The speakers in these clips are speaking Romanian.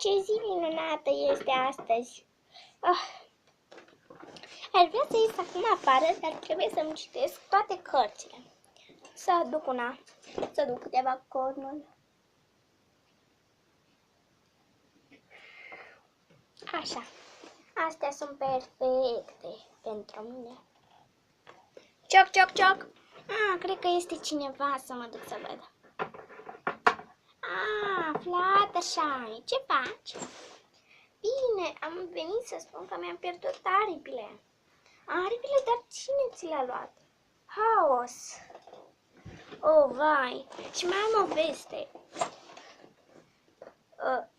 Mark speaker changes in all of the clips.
Speaker 1: ce zi minunată este astăzi! Aș vrea să ies acum afară, dar trebuie să-mi citesc toate cărțile. Să aduc una, să aduc câteva cornuri. Așa, astea sunt perfecte pentru mine. Cioc, cioc, cioc! Cred că este cineva, să mă duc să văd. Fluttershy, ce faci? Bine, am venit să spun că mi-am pierdut aripile. Aripile, dar cine ți le-a luat? Haos! Oh, vai! Și mai am o veste.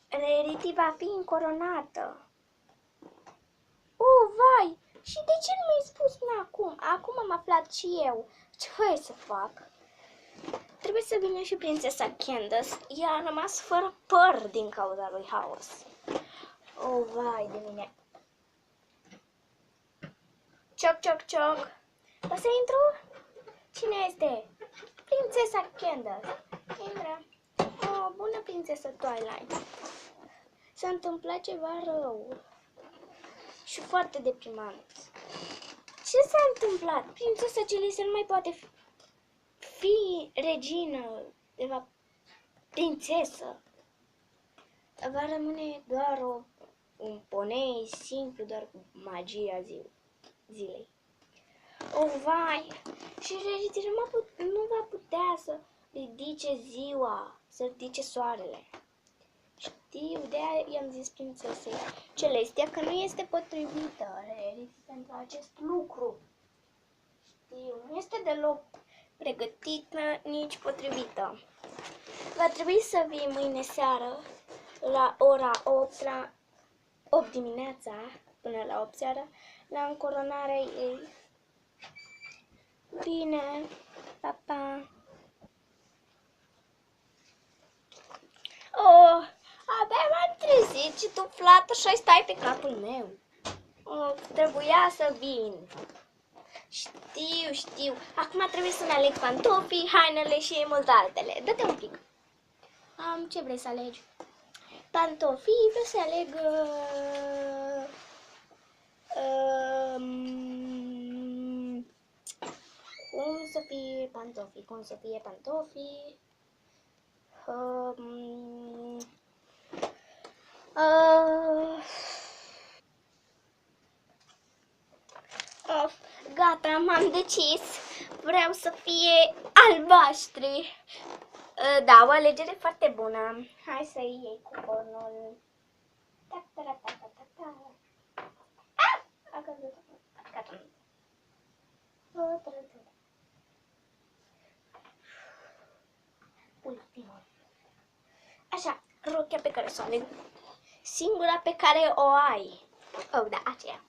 Speaker 1: Rarity va fi încoronată. Oh, vai! Și de ce nu mi-ai spus până acum? Acum am aflat și eu. Ce voi să fac? Trebuie să vină și prințesa Candace. Ea a rămas fără păr din cauza lui Haos. Oh, vai de mine. Cioc, cioc, cioc. O să intru? Cine este? Prințesa Candace. Intră. Oh, bună prințesă Twilight. S-a întâmplat ceva rău. Și foarte deprimant. Ce s-a întâmplat? Prințesa Celeste nu mai poate fi regină, de fapt, prințesă. Va rămâne doar un ponei simplu, doar cu magia zilei. Oh, vai! Și Rarity nu va putea să ridice ziua, să ridice soarele. Știu, de-aia i-am zis prințesei Celestia că nu este potrivită Rarity pentru acest lucru. Știu, nu este deloc pregătită, nici potrivită. Va trebui să vii mâine seară la ora 8, la 8 dimineața, până la 8 seara, la încoronarea ei. Bine, pa, pa. Oh, abia m-am trezit și tu, Fluttershy, stai pe capul meu. Trebuia să vin. Știu. Acum trebuie să-mi aleg pantofii, hainele și multe altele. Dă-te un pic. Ce vrei să alegi? Pantofii, vreau să aleg... cum să fie pantofii? Gata, m-am decis. Vreau să fie albaștri. Da, o alegere foarte bună. Hai să iei cu cornul. A căzut. Gata. Ultimul. Așa, rochia pe care să o aleg. Singura pe care o ai. Oh, da, aceea.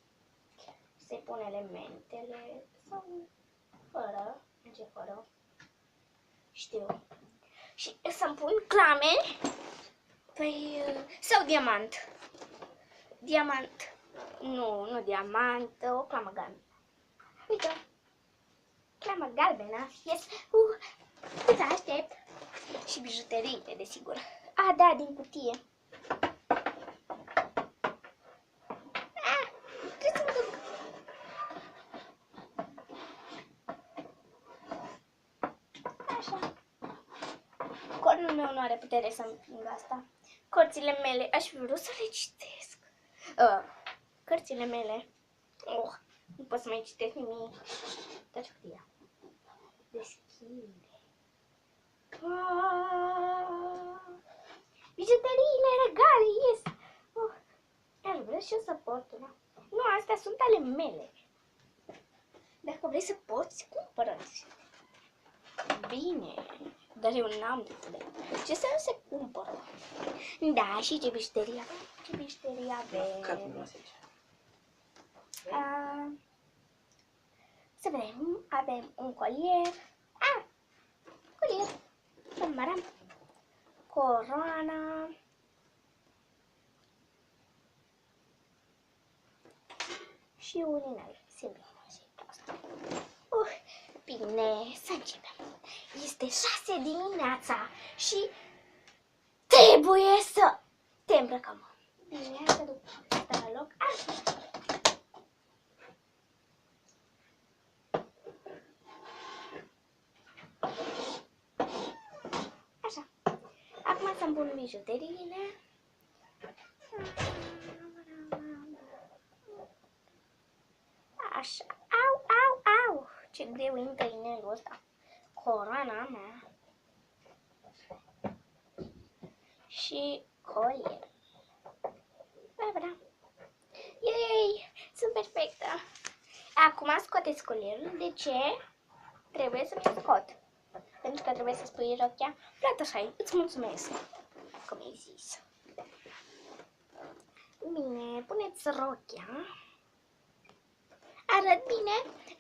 Speaker 1: Se pune elementele sau fără, ce fără. Știu. Și să-mi pun clame. Păi, sau diamant. Diamant. Nu diamant, o clamă galbenă. Uite. Clamă galbenă. Yes. Să aștept. Și bijuteriile, desigur. Da, din cutie. Trebuie să mă duc. Așa. Cornul meu nu are putere să împing asta. Cărțile mele, aș fi vrut să le citesc. Cărțile mele. Nu pot să mai citesc nimic. Taci cutia. Deschide. Bijuteriile regale, yes! Aș vrea și eu să port una. Nu, astea sunt ale mele. Dacă vrei să porți, cumpără-ți. Bine, dar eu n-am de tine. Ce să nu se cumpără? Da, și ce bijuterie avem? Ce bijuterie avem? Să vedem, avem un colier. Colier. Maram. Coroana. Și un inel. Simplu. Bine, să începem. Este 6 dimineața și trebuie să... Templu îmbrăcăm. Bine, să duc asta la loc. Așa. Acum să-mi pun bijuteriile. Așa. Au, au, au! Ce greu intră inelul ăsta. Coroana mea. Și colier. Da. Yay! Sunt perfectă! Acum scoateți colierul. De ce? Trebuie să mi scot. Pentru că trebuie să spui rochia. Frate, așa, îți mulțumesc că mi-ai zis. Bine, puneți rochia. Arăt bine?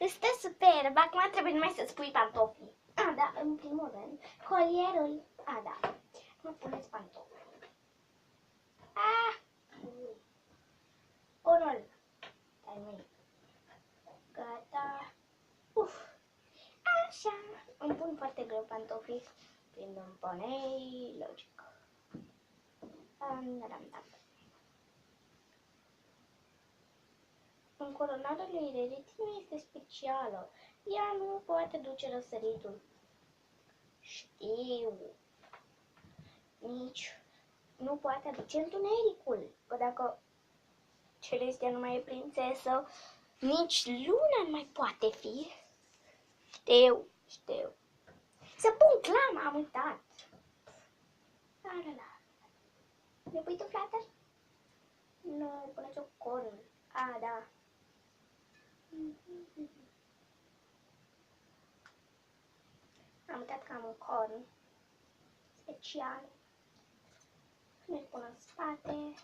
Speaker 1: Stă superb. Acum trebuie numai să spui pantofii. Da, în primul rând. Colierul. Da. Nu puneți pantofi. Unul. Gata. Așa. Îmi pun foarte greu pantofii. Când îmi punei, logic. Încoronarea lui Rarity este specială. Ea nu poate duce răsăritul. Știu. Nici nu poate aduce întunericul. Că dacă Celestia nu mai e prințesă, nici Luna nu mai poate fi. Știu. Să pun clama, am uitat. La. Ne pui tu, Flutter? Nu, puneți o corn. Da. Am uitat că am un corn special. Ne pun în spate.